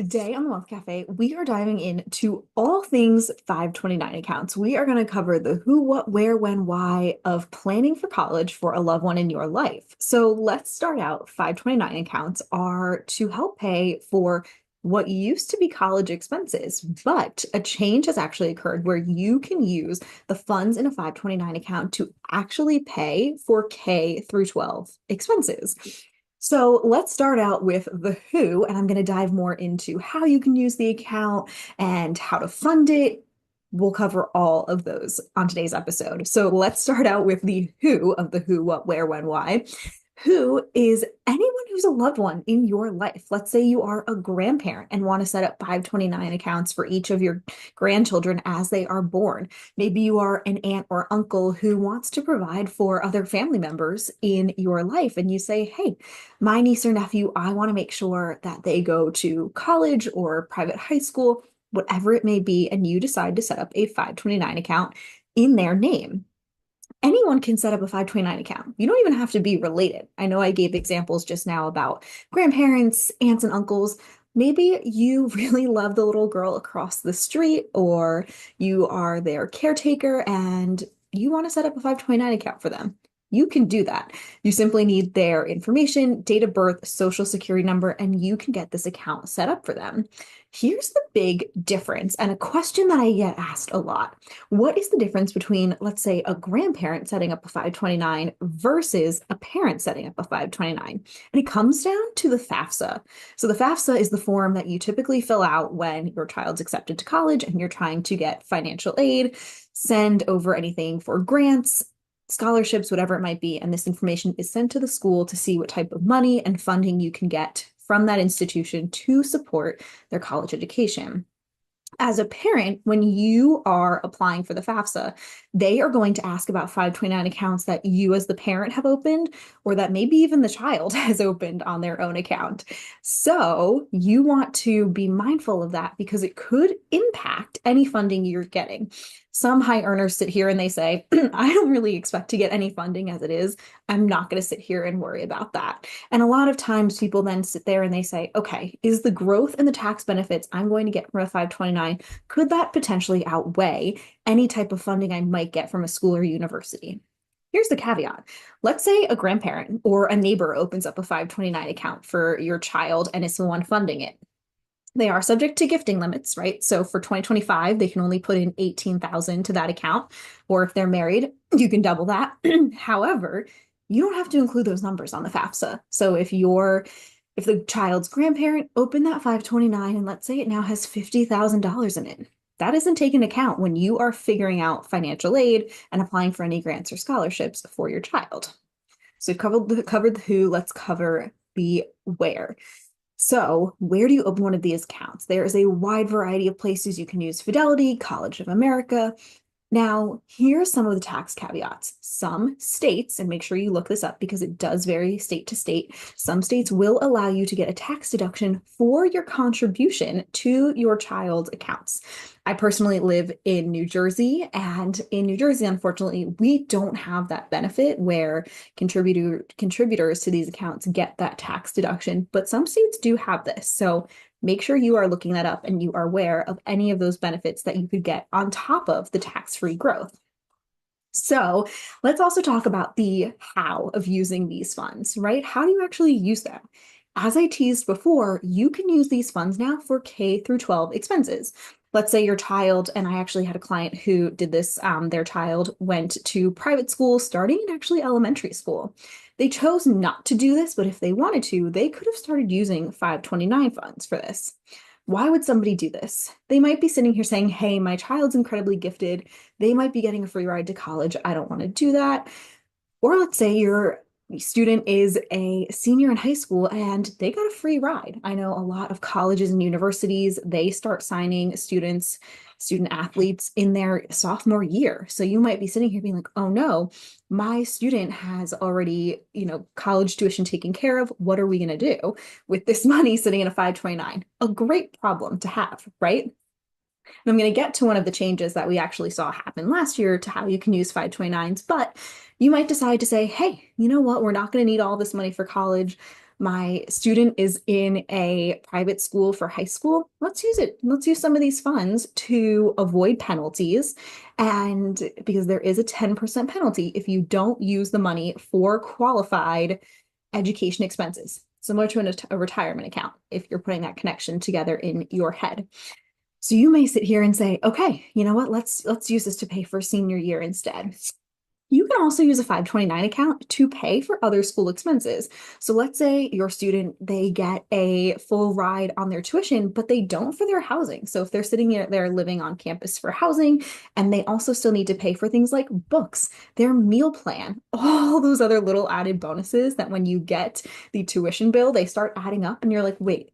Today on the Wealth Cafe, we are diving into all things 529 accounts. We are going to cover the who, what, where, when, why of planning for college for a loved one in your life. So let's start out. 529 accounts are to help pay for what used to be college expenses, but a change has actually occurred where you can use the funds in a 529 account to actually pay for K through 12 expenses. So let's start out with the who, and I'm going to dive more into how you can use the account and how to fund it. We'll cover all of those on today's episode. So let's start out with the who of the who, what, where, when, why. Who is anyone who's a loved one in your life? Let's say you are a grandparent and want to set up 529 accounts for each of your grandchildren as they are born. Maybe you are an aunt or uncle who wants to provide for other family members in your life, and you say, hey, my niece or nephew, I want to make sure that they go to college or private high school, whatever it may be, and you decide to set up a 529 account in their name. Anyone can set up a 529 account. You don't even have to be related. I know I gave examples just now about grandparents, aunts, and uncles. Maybe you really love the little girl across the street, or you are their caretaker and you want to set up a 529 account for them. You can do that. You simply need their information, date of birth, social security number, and you can get this account set up for them. Here's the big difference, and a question that I get asked a lot. What is the difference between, let's say, a grandparent setting up a 529 versus a parent setting up a 529? And it comes down to the FAFSA. So the FAFSA is the form that you typically fill out when your child's accepted to college and you're trying to get financial aid, send over anything for grants, scholarships, whatever it might be. And this information is sent to the school to see what type of money and funding you can get from that institution to support their college education. As a parent, when you are applying for the FAFSA, they are going to ask about 529 accounts that you as the parent have opened, or that maybe even the child has opened on their own account. So you want to be mindful of that because it could impact any funding you're getting. Some high earners sit here and they say, I don't really expect to get any funding as it is. I'm not going to sit here and worry about that. And a lot of times people then sit there and they say, okay, is the growth in the tax benefits I'm going to get from a 529, could that potentially outweigh any type of funding I might get from a school or university? Here's the caveat. Let's say a grandparent or a neighbor opens up a 529 account for your child and is the one funding it. They are subject to gifting limits, right? So for 2025, they can only put in 18,000 to that account. Or if they're married, you can double that. However, you don't have to include those numbers on the FAFSA. So if the child's grandparent opened that 529 and let's say it now has $50,000 in it, that isn't taken into account when you are figuring out financial aid and applying for any grants or scholarships for your child. So we've covered the who, let's cover the where. So where do you open one of these accounts? There is a wide variety of places you can use Fidelity, College of America. Now, here's some of the tax caveats. Some states, and make sure you look this up because it does vary state to state, some states will allow you to get a tax deduction for your contribution to your child's accounts. I personally live in New Jersey, and in New Jersey, unfortunately, we don't have that benefit where contributors to these accounts get that tax deduction, but some states do have this. So make sure you are looking that up and you are aware of any of those benefits that you could get on top of the tax-free growth. So let's also talk about the how of using these funds, right? How do you actually use them? As I teased before, you can use these funds now for K through 12 expenses. Let's say your child, and I actually had a client who did this, their child went to private school starting in actually elementary school. They chose not to do this, but if they wanted to, they could have started using 529 funds for this. Why would somebody do this? They might be sitting here saying, hey, my child's incredibly gifted. They might be getting a free ride to college. I don't want to do that. Or let's say your student is a senior in high school and they got a free ride. I know a lot of colleges and universities, they start signing student athletes in their sophomore year. So you might be sitting here being like, oh no, my student has already, college tuition taken care of. What are we going to do with this money sitting in a 529? A great problem to have, right? And I'm going to get to one of the changes that we actually saw happen last year to how you can use 529s, but you might decide to say, hey, you know what? We're not going to need all this money for college. My student is in a private school for high school. Let's use it. Let's use some of these funds to avoid penalties. And because there is a 10% penalty if you don't use the money for qualified education expenses, similar to a retirement account, if you're putting that connection together in your head. So you may sit here and say, okay, you know what? Let's use this to pay for senior year instead. You can also use a 529 account to pay for other school expenses. So let's say your student, they get a full ride on their tuition, but they don't for their housing. So if they're sitting there living on campus for housing, and they also still need to pay for things like books, their meal plan, all those other little added bonuses that when you get the tuition bill, they start adding up and you're like, wait,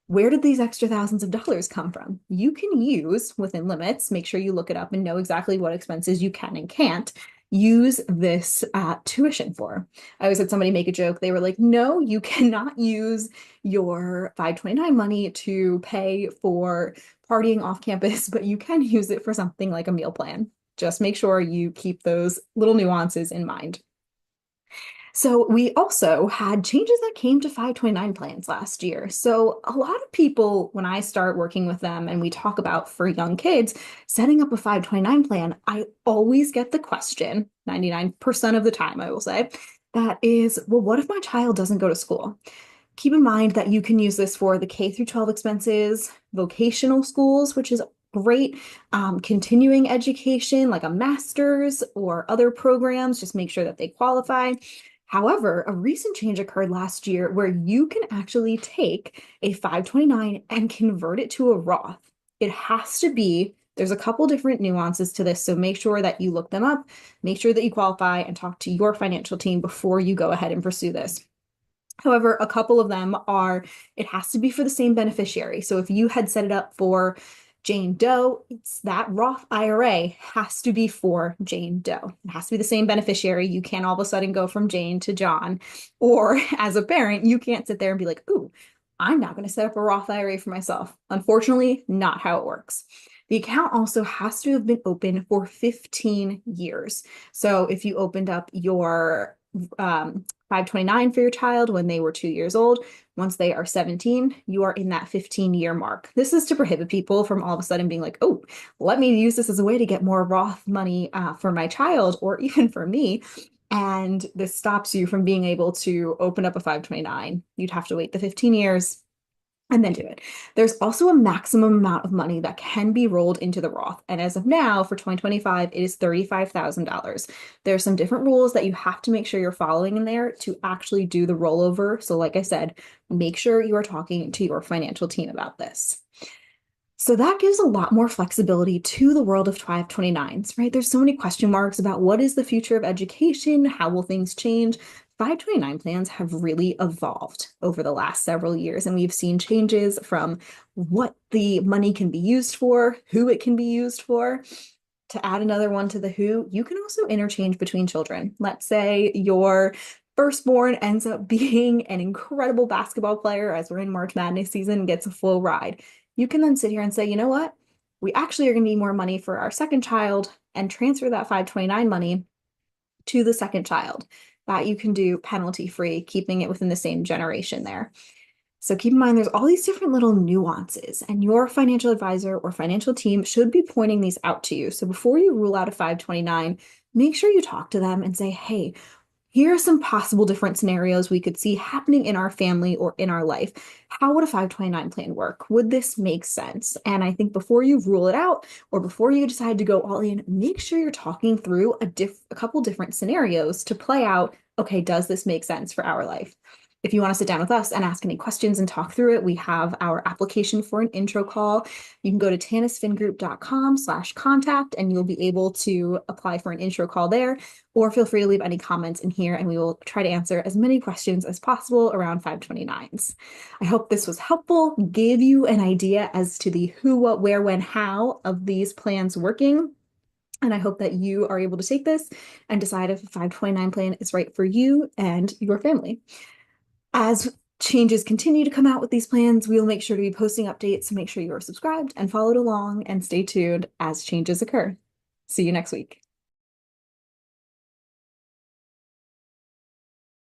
where did these extra thousands of dollars come from? You can use within limits, make sure you look it up and know exactly what expenses you can and can't use this tuition for. I always had somebody make a joke. They were like, no, you cannot use your 529 money to pay for partying off campus, but you can use it for something like a meal plan. Just make sure you keep those little nuances in mind. So we also had changes that came to 529 plans last year. So a lot of people, when I start working with them and we talk about for young kids, setting up a 529 plan, I always get the question, 99% of the time, I will say, that is, well, what if my child doesn't go to school? Keep in mind that you can use this for the K through 12 expenses, vocational schools, which is great, continuing education like a master's or other programs, just make sure that they qualify. However, a recent change occurred last year where you can actually take a 529 and convert it to a Roth. It has to be, there's a couple different nuances to this, so make sure that you look them up, make sure that you qualify and talk to your financial team before you go ahead and pursue this. However, a couple of them are, it has to be for the same beneficiary. So if you had set it up for Jane Doe, it's that Roth IRA has to be for Jane Doe. It has to be the same beneficiary. You can't all of a sudden go from Jane to John. Or as a parent, you can't sit there and be like, ooh, I'm not going to set up a Roth IRA for myself. Unfortunately, not how it works. The account also has to have been open for 15 years. So if you opened up your 529 for your child when they were 2 years old, once they are 17, you are in that 15-year mark. This is to prohibit people from all of a sudden being like, oh, let me use this as a way to get more Roth money for my child or even for me. And this stops you from being able to open up a 529. You'd have to wait the 15 years and then do it. There's also a maximum amount of money that can be rolled into the Roth. And as of now, for 2025, it is $35,000. There's some different rules that you have to make sure you're following in there to actually do the rollover. So like I said, make sure you are talking to your financial team about this. So that gives a lot more flexibility to the world of 529s, right? There's so many question marks about what is the future of education? How will things change? 529 plans have really evolved over the last several years, and we've seen changes from what the money can be used for, who it can be used for. To add another one to the who, you can also interchange between children. Let's say your firstborn ends up being an incredible basketball player as we're in March Madness season, gets a full ride. You can then sit here and say, you know what? We actually are going to need more money for our second child and transfer that 529 money to the second child. That you can do penalty free, keeping it within the same generation there. So keep in mind, there's all these different little nuances, and your financial advisor or financial team should be pointing these out to you. So before you rule out a 529, make sure you talk to them and say, hey, here are some possible different scenarios we could see happening in our family or in our life. How would a 529 plan work? Would this make sense? And I think before you rule it out or before you decide to go all in, make sure you're talking through a couple different scenarios to play out, okay, does this make sense for our life? If you want to sit down with us and ask any questions and talk through it, we have our application for an intro call. You can go to tanisfingroup.com/contact and you'll be able to apply for an intro call there, or feel free to leave any comments in here and we will try to answer as many questions as possible around 529s. I hope this was helpful, gave you an idea as to the who, what, where, when, how of these plans working. And I hope that you are able to take this and decide if a 529 plan is right for you and your family. As changes continue to come out with these plans, we will make sure to be posting updates, so make sure you are subscribed and followed along and stay tuned as changes occur. See you next week.